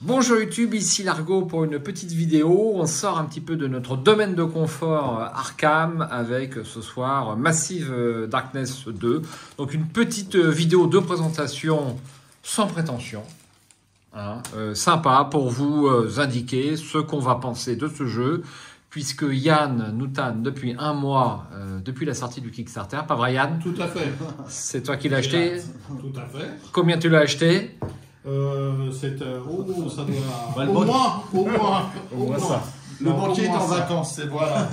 Bonjour YouTube, ici Largo pour une petite vidéo. On sort un petit peu de notre domaine de confort Arkham avec ce soir Massive Darkness 2. Donc une petite vidéo de présentation sans prétention. Sympa pour vous indiquer ce qu'on va penser de ce jeu. Puisque Yann nous tanne depuis un mois, depuis la sortie du Kickstarter. Pas vrai Yann? Tout à fait. C'est toi qui l'as acheté? Tout à fait. Combien tu l'as acheté? Ça doit... au moins ça. Le banquier est en vacances, c'est voilà.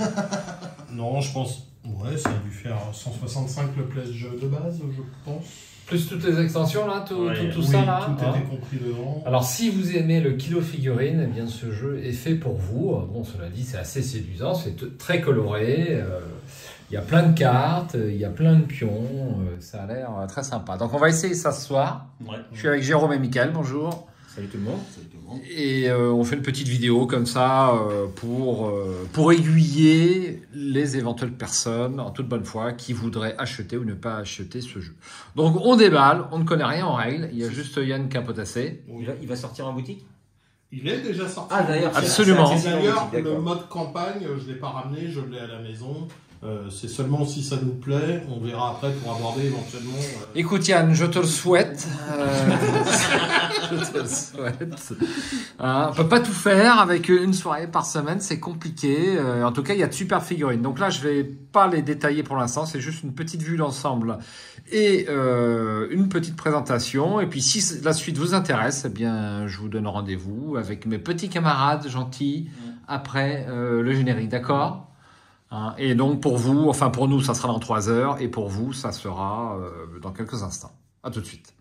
Non, je pense... Ouais, ça a dû faire 165 le pledge de base, je pense. Plus toutes les extensions là, tout oui, ça là. Tout était compris dedans. Alors si vous aimez le kilo figurine, eh bien ce jeu est fait pour vous. Bon, cela dit, c'est assez séduisant, c'est très coloré. Il y a plein de cartes, il y a plein de pions. Ça a l'air très sympa. Donc on va essayer ça ce soir. Ouais. Je suis avec Jérôme et Mickaël. Bonjour. Salut tout le monde. Salut tout le monde. Et on fait une petite vidéo comme ça pour aiguiller les éventuelles personnes en toute bonne foi qui voudraient acheter ou ne pas acheter ce jeu. Donc on déballe, on ne connaît rien en règle, il y a juste Yann qui a potassé. Oui. Il va sortir en boutique? Il est déjà sorti. Ah d'ailleurs, absolument. D'ailleurs, le mode campagne, je ne l'ai pas ramené, je l'ai à la maison. C'est seulement si ça nous plaît, on verra après pour aborder éventuellement. Écoute Yann, je te le souhaite. Je te le souhaite. On peut pas tout faire avec une soirée par semaine, c'est compliqué. En tout cas, il y a de super figurines. Donc là, je vais pas les détailler pour l'instant, c'est juste une petite vue d'ensemble et une petite présentation. Et puis si la suite vous intéresse, eh bien, je vous donne rendez-vous avec mes petits camarades gentils après le générique, d'accord ? Et donc pour vous, enfin pour nous, ça sera dans 3 heures, et pour vous, ça sera dans quelques instants. À tout de suite.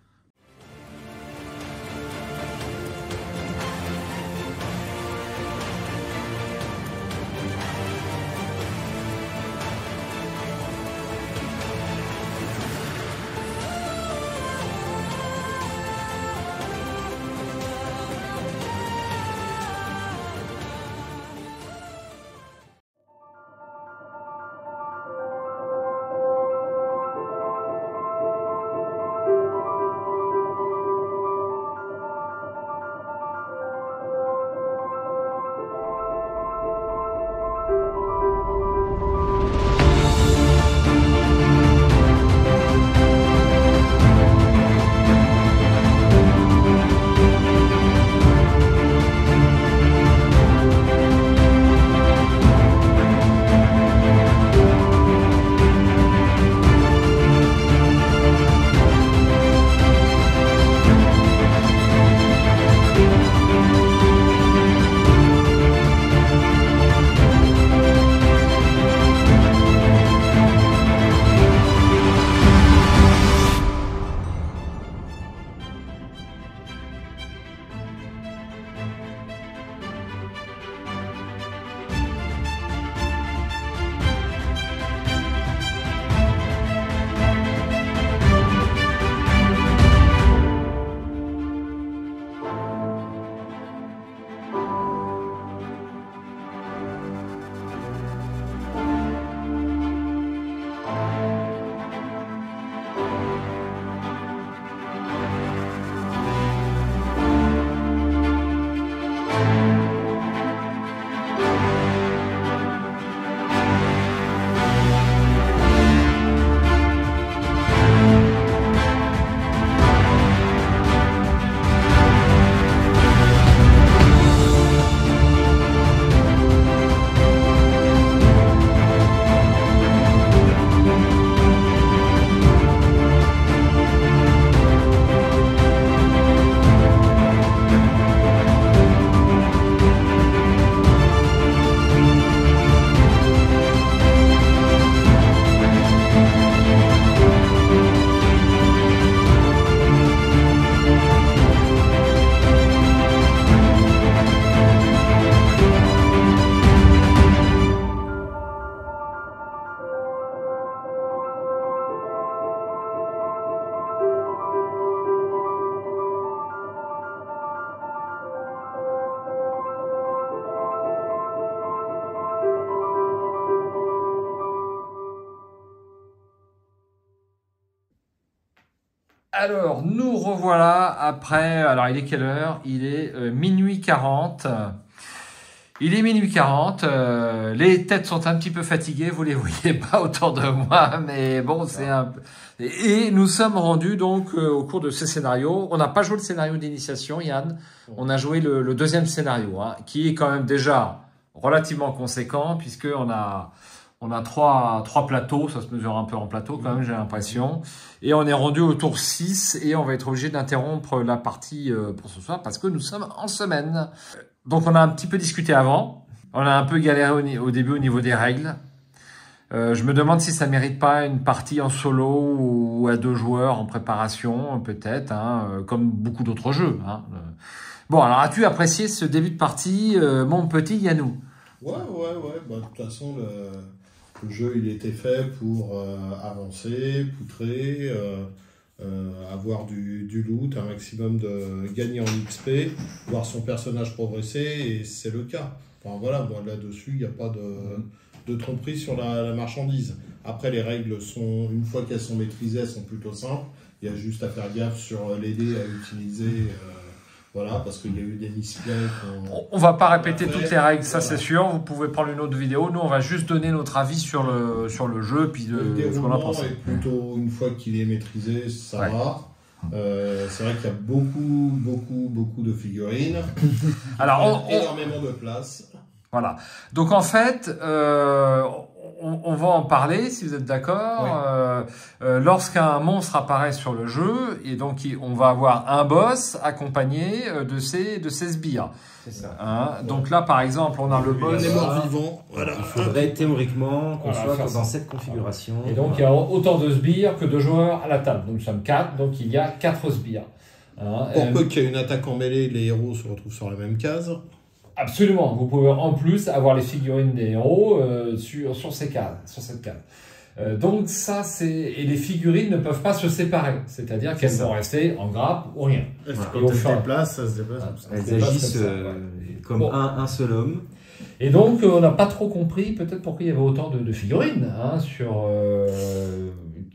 Alors, nous revoilà après... Alors, il est quelle heure? Il est minuit 40. Il est minuit 40. Les têtes sont un petit peu fatiguées. Vous les voyez pas autour de moi. Mais bon, c'est un peu... Et nous sommes rendus donc au cours de ce scénario. On n'a pas joué le scénario d'initiation, Yann. On a joué le deuxième scénario, hein, qui est quand même déjà relativement conséquent, puisqu'on a... On a trois plateaux, ça se mesure un peu en plateau quand même, j'ai l'impression. Et on est rendu au tour 6 et on va être obligé d'interrompre la partie pour ce soir parce que nous sommes en semaine. Donc on a un petit peu discuté avant. On a un peu galéré au début au niveau des règles. Je me demande si ça mérite pas une partie en solo ou à 2 joueurs en préparation, peut-être, hein, comme beaucoup d'autres jeux. Hein. Bon, alors as-tu apprécié ce début de partie, mon petit Yannou? Ouais. Bah, de toute façon, le jeu, il était fait pour avancer, poutrer, avoir du loot, un maximum de gagner en XP, voir son personnage progresser, et c'est le cas. Enfin voilà, moi là-dessus, il n'y a pas de tromperie sur la marchandise. Après, les règles sont, une fois qu'elles sont maîtrisées, elles sont plutôt simples. Il y a juste à faire gaffe sur les dés à utiliser. Voilà, parce qu'il y a eu des misplays. On va pas répéter toutes les règles, ça c'est sûr. Vous pouvez prendre une autre vidéo. Nous, on va juste donner notre avis sur le jeu, puis de ce qu'on a pensé. Plutôt une fois qu'il est maîtrisé, ça va. C'est vrai qu'il y a beaucoup de figurines. Alors, énormément de place. Voilà. Donc en fait, on va en parler si vous êtes d'accord. Lorsqu'un monstre apparaît sur le jeu, et donc on va avoir un boss accompagné de ses sbires. C'est ça. Hein, donc là, par exemple, on a le boss. On est mort vivant. Voilà. Il faudrait théoriquement qu'on soit dans cette configuration. Et donc il y a autant de sbires que de joueurs à la table. Donc nous sommes 4, donc il y a 4 sbires. Hein, pour peu qu'il y ait une attaque en mêlée, les héros se retrouvent sur la même case. Absolument. Vous pouvez en plus avoir les figurines des héros sur cette case. Donc ça, et les figurines ne peuvent pas se séparer. C'est-à-dire qu'elles vont rester en grappe ou rien. Quand elles se déplacent, ça se déplace. Elles agissent comme un seul homme. Et donc, on n'a pas trop compris peut-être pourquoi il y avait autant de figurines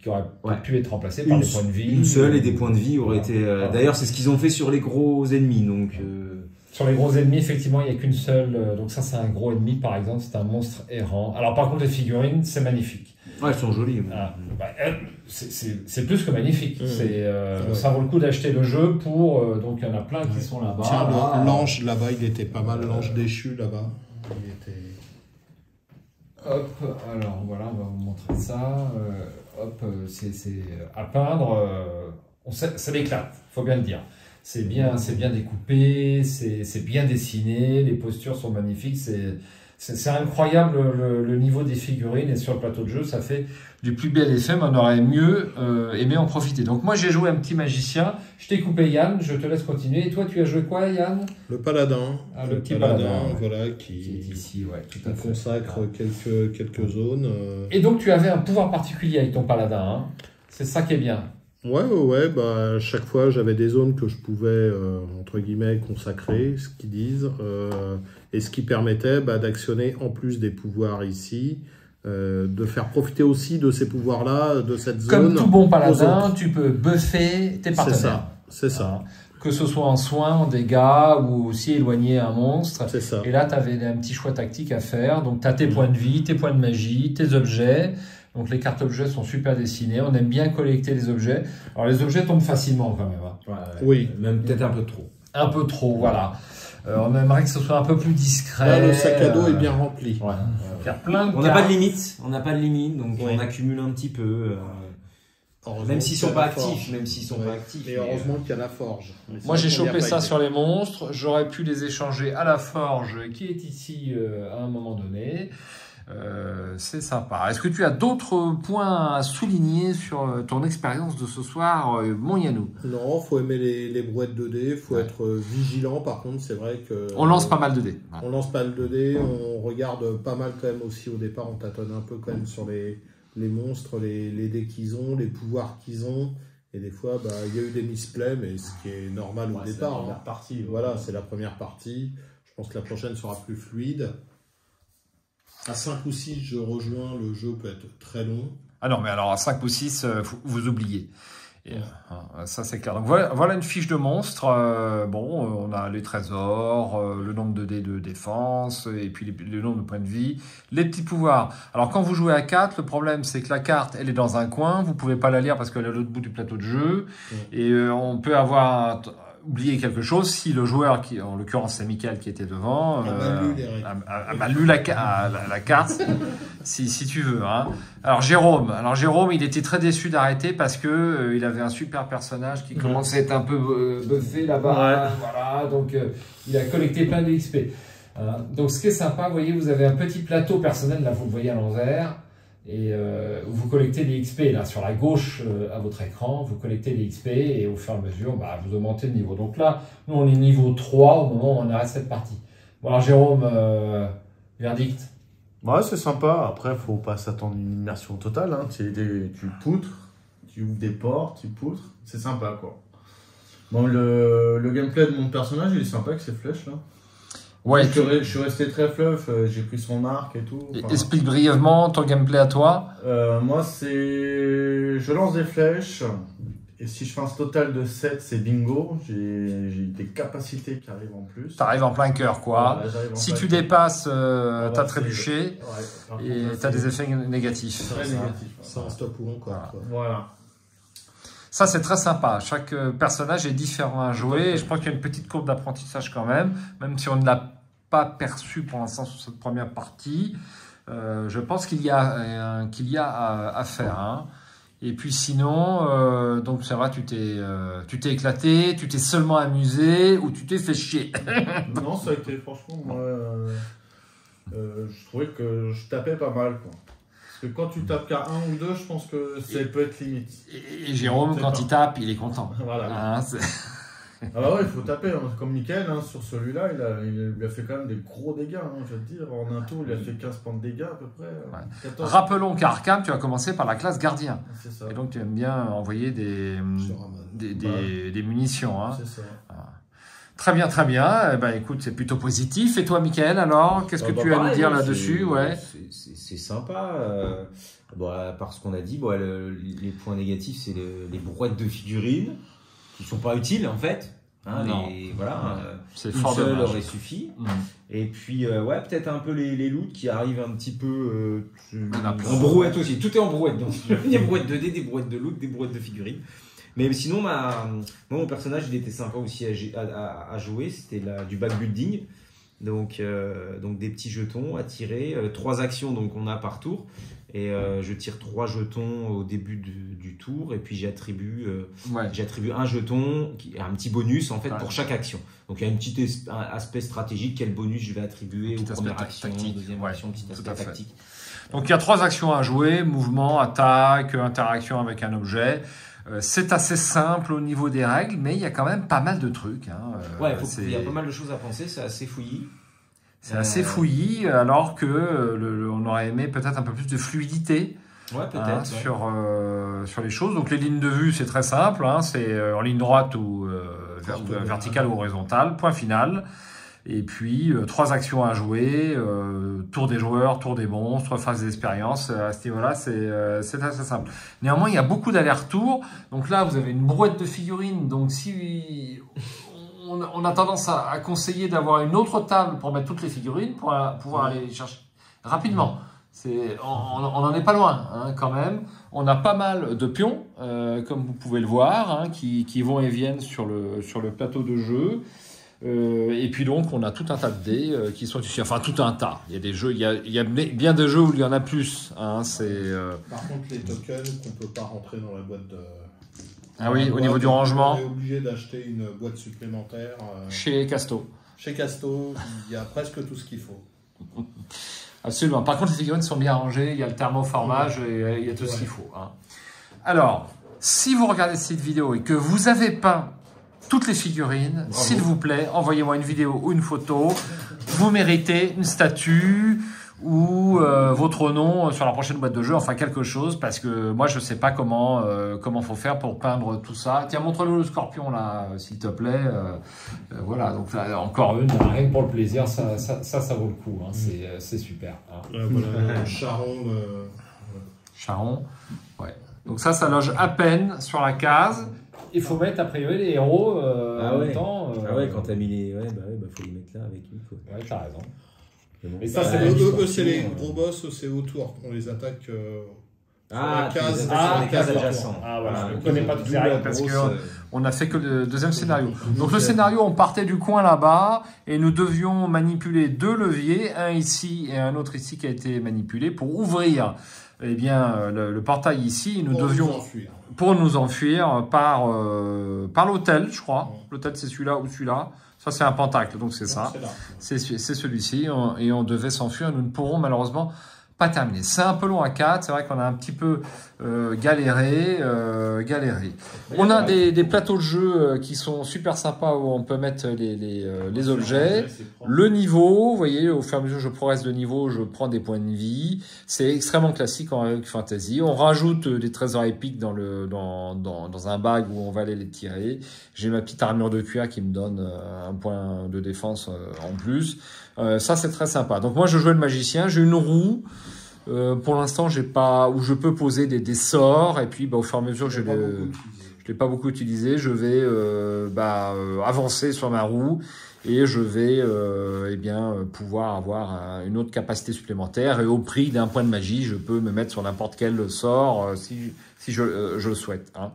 qui auraient pu être remplacées par des points de vie. Une seule et des points de vie auraient été... D'ailleurs, c'est ce qu'ils ont fait sur les gros ennemis. Donc, Sur les gros ennemis, effectivement, il n'y a qu'une seule. Donc ça, c'est un gros ennemi, par exemple. C'est un monstre errant. Alors par contre, les figurines, c'est magnifique. Ouais, elles sont jolies. C'est plus que magnifique. Ça vaut le coup d'acheter le jeu pour... donc il y en a plein qui sont là-bas. Tiens, l'ange là-bas, il était pas mal. L'ange déchu là-bas. Il était... Hop, alors voilà, on va vous montrer ça. Hop, c'est à peindre. Ça m'éclate, faut bien le dire. C'est bien découpé, c'est bien dessiné, les postures sont magnifiques, c'est incroyable le niveau des figurines, et sur le plateau de jeu, ça fait du plus bel effet, mais on aurait mieux aimé en profiter. Donc moi, j'ai joué un petit magicien, je t'ai coupé Yann, je te laisse continuer. Et toi, tu as joué quoi, Yann? Le paladin. Le petit paladin, voilà, qui est ici, ouais, tout à fait. Consacre quelques zones. Et donc, tu avais un pouvoir particulier avec ton paladin, hein. C'est ça qui est bien. Ouais, bah, chaque fois j'avais des zones que je pouvais, entre guillemets, consacrer, ce qu'ils disent, et ce qui permettait d'actionner en plus des pouvoirs ici, de faire profiter aussi de ces pouvoirs-là, de cette zone. Comme tout bon paladin, tu peux buffer tes partenaires. C'est ça. Que ce soit en soins, en dégâts, ou aussi éloigner un monstre. C'est ça. Et là, tu avais un petit choix tactique à faire. Donc, tu as tes points de vie, tes points de magie, tes objets. Donc les cartes objets sont super dessinées, on aime bien collecter les objets. Alors les objets tombent facilement quand même. Hein. Oui, même peut-être un peu trop. Un peu trop, voilà. On aimerait que ce soit un peu plus discret. Là, le sac à dos est bien rempli. Ouais. Faire plein de on n'a pas de limite, donc on accumule un petit peu. Même s'ils sont pas actifs, Mais heureusement qu'il y a la forge. Moi j'ai chopé ça sur les monstres, j'aurais pu les échanger à la forge qui est ici à un moment donné. C'est sympa. Est-ce que tu as d'autres points à souligner sur ton expérience de ce soir, mon Yannou? Non, faut aimer les brouettes de dés, faut être vigilant. Par contre, c'est vrai que... On lance pas mal de dés. On lance pas mal de dés, on regarde pas mal quand même aussi au départ, on tâtonne un peu quand même sur les monstres, les dés qu'ils ont, les pouvoirs qu'ils ont. Et des fois, il y a eu des misplays, mais ce qui est normal au départ. C'est la première partie. Voilà, c'est la première partie. Je pense que la prochaine sera plus fluide. À 5 ou 6, je rejoins, le jeu peut être très long. Ah non, mais alors à 5 ou 6, vous oubliez. Ça c'est clair. Donc voilà une fiche de monstre. On a les trésors, le nombre de dés de défense, et puis le nombre de points de vie, les petits pouvoirs. Alors quand vous jouez à 4, le problème c'est que la carte elle est dans un coin, vous pouvez pas la lire parce qu'elle est à l'autre bout du plateau de jeu, et on peut avoir oublié quelque chose si le joueur, qui en l'occurrence c'est Michael qui était devant, a mal lu la carte, si tu veux. Hein. Alors Jérôme, il était très déçu d'arrêter parce que il avait un super personnage qui commençait à être un peu buffé là-bas. Voilà, donc il a collecté plein de XP. Donc ce qui est sympa, vous voyez, vous avez un petit plateau personnel, là vous le voyez à l'envers. Et vous collectez des XP là sur la gauche à votre écran, vous collectez des XP et au fur et à mesure vous augmentez de niveau. Donc là, nous on est niveau 3 au moment où on arrête cette partie. Bon alors Jérôme, verdict? Ouais, c'est sympa, après faut pas s'attendre à une immersion totale, hein. Tu poutres, tu ouvres des portes, tu poutres, c'est sympa quoi. Bon, le gameplay de mon personnage il est sympa avec ses flèches là. Ouais, je suis resté très fluff, j'ai pris son arc et tout. Enfin, explique brièvement ton gameplay à toi. Moi, je lance des flèches, et si je fais un total de 7, c'est bingo. J'ai des capacités qui arrivent en plus. Tu arrives en plein cœur, quoi. Voilà, si tu dépasses, t'as trébuché, et t'as des effets négatifs. C'est très négatif. C'est un stop ou encore. Voilà. Ça, c'est très sympa. Chaque personnage est différent à jouer. Et je pense qu'il y a une petite courbe d'apprentissage quand même si on ne l'a pas perçu pour l'instant sur cette première partie. Je pense qu'il y a à faire. Hein. Et puis sinon, donc ça va, tu t'es éclaté, tu t'es seulement amusé ou tu t'es fait chier. Non, ça a été franchement, moi, je trouvais que je tapais pas mal, quoi. Parce que quand tu tapes qu'à 1 ou 2, je pense que ça peut être limite. Et Jérôme, quand il tape, il est content. Voilà. Hein, alors ouais, il faut taper. Hein. Comme Michael, hein, sur celui-là, il a fait quand même des gros dégâts. Hein, je veux dire, en un tour, il a fait 15 points de dégâts à peu près. Ouais. Rappelons qu'Arkham, tu as commencé par la classe gardien. C'est ça. Et donc tu aimes bien envoyer des munitions. Hein. C'est ça. Voilà. Très bien, très bien. Eh ben, écoute, c'est plutôt positif. Et toi, Michael, alors, qu'est-ce que tu as à nous dire là-dessus? C'est sympa. À part ce qu'on a dit, les points négatifs, c'est les brouettes de figurines qui ne sont pas utiles en fait. Hein, c'est une seule aurait suffi. Et puis, peut-être un peu les loots qui arrivent un petit peu en brouette aussi. Tout est en brouette. Donc, des brouettes de dés, des brouettes de loot, des brouettes de figurines. Mais sinon, mon personnage, il était sympa aussi à jouer. C'était du backbuilding. Donc des petits jetons à tirer. 3 actions donc on a par tour. Et je tire 3 jetons au début du tour. Et puis j'attribue un jeton, un petit bonus en fait pour chaque action. Donc il y a un petit aspect stratégique. Quel bonus je vais attribuer aux premières actions, deuxième action, petit aspect tactique. Donc il y a 3 actions à jouer. Mouvement, attaque, interaction avec un objet. C'est assez simple au niveau des règles, mais il y a quand même pas mal de trucs. Hein. Il y a pas mal de choses à penser, c'est assez fouillis. C'est assez fouillis, alors que on aurait aimé peut-être un peu plus de fluidité sur les choses. Donc les lignes de vue, c'est très simple, hein. C'est en ligne droite ou verticale ou horizontale, point final. Et puis, 3 actions à jouer, tour des joueurs, tour des monstres, phase d'expérience. À ce niveau-là, c'est assez simple. Néanmoins, il y a beaucoup d'allers-retours. Donc là, vous avez une brouette de figurines. Donc si on a tendance à conseiller d'avoir une autre table pour mettre toutes les figurines, pour pouvoir aller les chercher rapidement. On n'en est pas loin, hein, quand même. On a pas mal de pions, comme vous pouvez le voir, hein, qui vont et viennent sur le plateau de jeu. Et puis donc on a tout un tas de dés qui sont ici, enfin tout un tas. Il y a des jeux, il y a bien des jeux où il y en a plus. Hein, Par contre les tokens qu'on peut pas rentrer dans la boîte de. Ah oui, au niveau du rangement. On est obligé d'acheter une boîte supplémentaire. Chez Casto. Chez Casto, il y a presque tout ce qu'il faut. Absolument. Par contre les figurines sont bien rangées, il y a le thermoformage et il y a tout ce qu'il faut. Hein. Alors, si vous regardez cette vidéo et que vous avez peint toutes les figurines, s'il vous plaît, envoyez-moi une vidéo ou une photo. Vous méritez une statue ou votre nom sur la prochaine boîte de jeu, enfin quelque chose, parce que moi je sais pas comment faut faire pour peindre tout ça. Tiens, montre-le le scorpion là, s'il te plaît. Voilà, donc là, encore une, rien que pour le plaisir, ça vaut le coup. Hein, c'est super. Hein. Voilà, Charon. Charon, ouais. Donc ça loge à peine sur la case. Il faut mettre, a priori, les héros en même temps. Quand t'as mis les... faut les mettre là avec lui, quoi. Ouais, t'as raison. Mais ça, c'est les gros boss, c'est autour. On les attaque sur la case. Les cases adjacentes. Voilà, je ne connais pas toutes les règles parce qu'on n'a fait que le deuxième scénario. Donc le scénario, on partait du coin là-bas et nous devions manipuler 2 leviers, un ici et un autre ici qui a été manipulé pour ouvrir le portail ici. Nous devions... Pour nous enfuir par l'hôtel, je crois. L'hôtel, c'est celui-là ou celui-là. Ça, c'est un pentacle, donc c'est ça. C'est celui-ci. Et on devait s'enfuir. Nous ne pourrons malheureusement pas terminer. C'est un peu long à 4. C'est vrai qu'on a un petit peu galéré. On a des plateaux de jeu qui sont super sympas où on peut mettre les objets. Le niveau, vous voyez, au fur et à mesure que je progresse de niveau, je prends des points de vie. C'est extrêmement classique en Heroic Fantasy. On rajoute des trésors épiques dans un bag où on va aller les tirer. J'ai ma petite armure de cuir qui me donne un point de défense en plus. Ça, c'est très sympa. Donc moi, je jouais le magicien. J'ai une roue. Pour l'instant, j'ai pas où je peux poser des sorts et puis au fur et à mesure que je l'ai pas beaucoup utilisé, je vais avancer sur ma roue et je vais pouvoir avoir une autre capacité supplémentaire et au prix d'un point de magie, je peux me mettre sur n'importe quel sort si je le souhaite. Hein.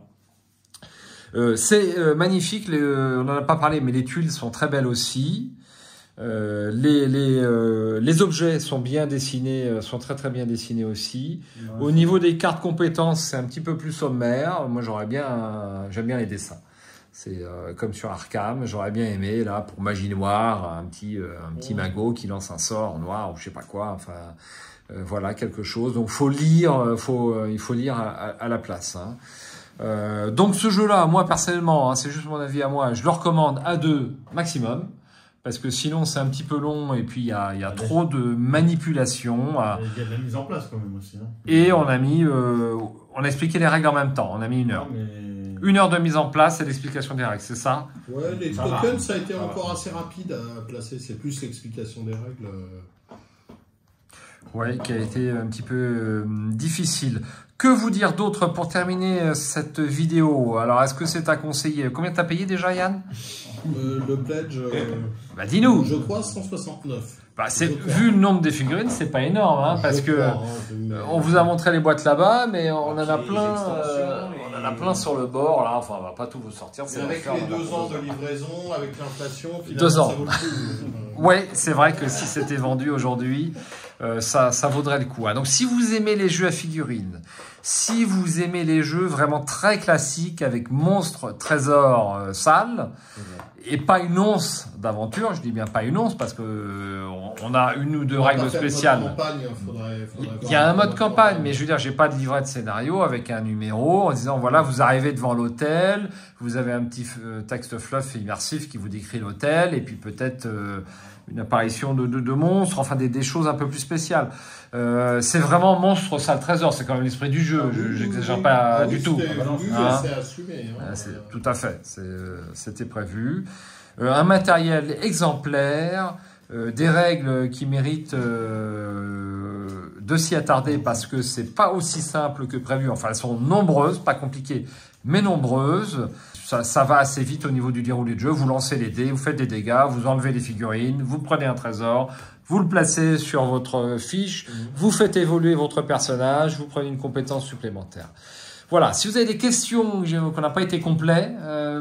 C'est magnifique, on n'en a pas parlé, mais les tuiles sont très belles aussi. Les objets sont bien dessinés, sont très très bien dessinés aussi. Au niveau des cartes compétences, c'est un petit peu plus sommaire. Moi, j'aime bien les dessins. C'est comme sur Arkham, j'aurais bien aimé là pour Magie Noire un petit magot qui lance un sort noir ou je sais pas quoi. Enfin, voilà quelque chose. Donc, il faut lire à la place. Hein. Donc, ce jeu-là, moi personnellement, hein, c'est juste mon avis à moi, je le recommande à 2 maximum. Parce que sinon, c'est un petit peu long et puis il y a trop de manipulation. Il y a de la mise en place quand même aussi. Hein. Et on a expliqué les règles en même temps. On a mis 1 heure. 1 heure de mise en place et l'explication des règles, c'est ça? Ouais, les tokens, ça a été encore assez rapide à placer. C'est plus l'explication des règles. Oui, qui a été un petit peu difficile. Que vous dire d'autre pour terminer cette vidéo? Alors, est-ce que c'est à conseiller? Combien t'as payé déjà, Yann? Le pledge, dis-nous. Je crois 169. Vu le nombre des figurines, c'est pas énorme, hein, parce que on vous a montré les boîtes là-bas, mais on en a plein, sur le bord. Là, enfin, on va pas tout vous sortir. Avec les 2 ans de livraison, avec l'inflation, finalement, 2 ans. Ça vaut le coup. Ouais, c'est vrai que si c'était vendu aujourd'hui, ça vaudrait le coup. Hein. Donc, si vous aimez les jeux à figurines, si vous aimez les jeux vraiment très classiques avec monstres, trésors, salles, et pas une once d'aventure, je dis bien pas une once parce que on a 1 ou 2 règles spéciales. Il y a un mode campagne, mais je veux dire, j'ai pas de livret de scénario avec un numéro en disant voilà, vous arrivez devant l'hôtel, vous avez un petit texte fluff et immersif qui vous décrit l'hôtel, et puis peut-être une apparition de monstres, enfin des choses un peu plus spéciales. C'est vraiment monstre, salle, trésor, c'est quand même l'esprit du jeu, j'exagère pas du tout. C'est assumé. Tout à fait, c'était prévu. Un matériel exemplaire, des règles qui méritent de s'y attarder parce que c'est pas aussi simple que prévu. Enfin, elles sont nombreuses, pas compliquées, mais nombreuses. Ça va assez vite au niveau du déroulé de jeu. Vous lancez les dés, vous faites des dégâts, vous enlevez les figurines, vous prenez un trésor, vous le placez sur votre fiche, vous faites évoluer votre personnage, vous prenez une compétence supplémentaire. Voilà, si vous avez des questions qu'on n'a pas été complet,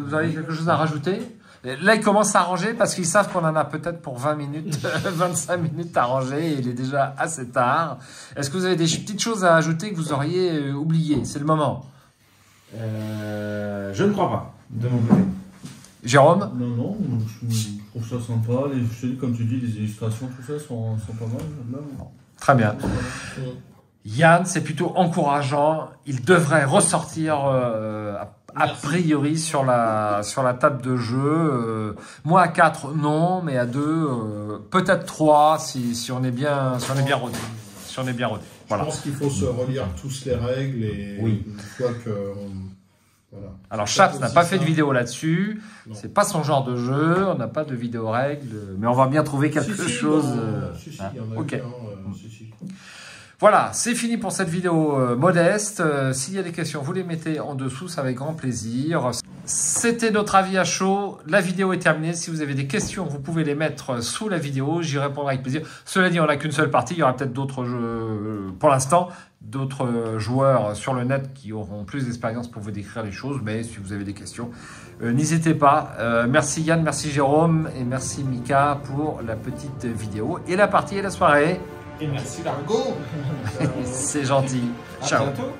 vous avez quelque chose à rajouter? Là, ils commencent à ranger parce qu'ils savent qu'on en a peut-être pour 20 minutes, 25 minutes à ranger et il est déjà assez tard. Est-ce que vous avez des petites choses à ajouter que vous auriez oubliées? C'est le moment. Je ne crois pas, de mon côté. Jérôme? Non, je trouve ça sympa. Comme tu dis, les illustrations, tout ça sont pas mal. Même. Très bien. Yann, c'est plutôt encourageant. Il devrait ressortir a priori sur la table de jeu. Moi à 4, non, mais à 2, peut-être 3 si on est bien rodé. Voilà. Je pense qu'il faut se relire tous les règles et une fois que... Voilà. Alors Chaps n'a pas fait de vidéo là-dessus, c'est pas son genre de jeu, on n'a pas de vidéo règles, mais on va bien trouver quelque chose. Il y en a ok. Voilà, c'est fini pour cette vidéo modeste. S'il y a des questions, vous les mettez en dessous, ça avec grand plaisir. C'était notre avis à chaud. La vidéo est terminée. Si vous avez des questions, vous pouvez les mettre sous la vidéo. J'y répondrai avec plaisir. Cela dit, on n'a qu'une seule partie. Il y aura peut-être d'autres jeux, pour l'instant, d'autres joueurs sur le net qui auront plus d'expérience pour vous décrire les choses. Mais si vous avez des questions, n'hésitez pas. Merci Yann, merci Jérôme et merci Mika pour la petite vidéo et la partie et la soirée. Et merci Largo. C'est gentil. Ciao. À bientôt.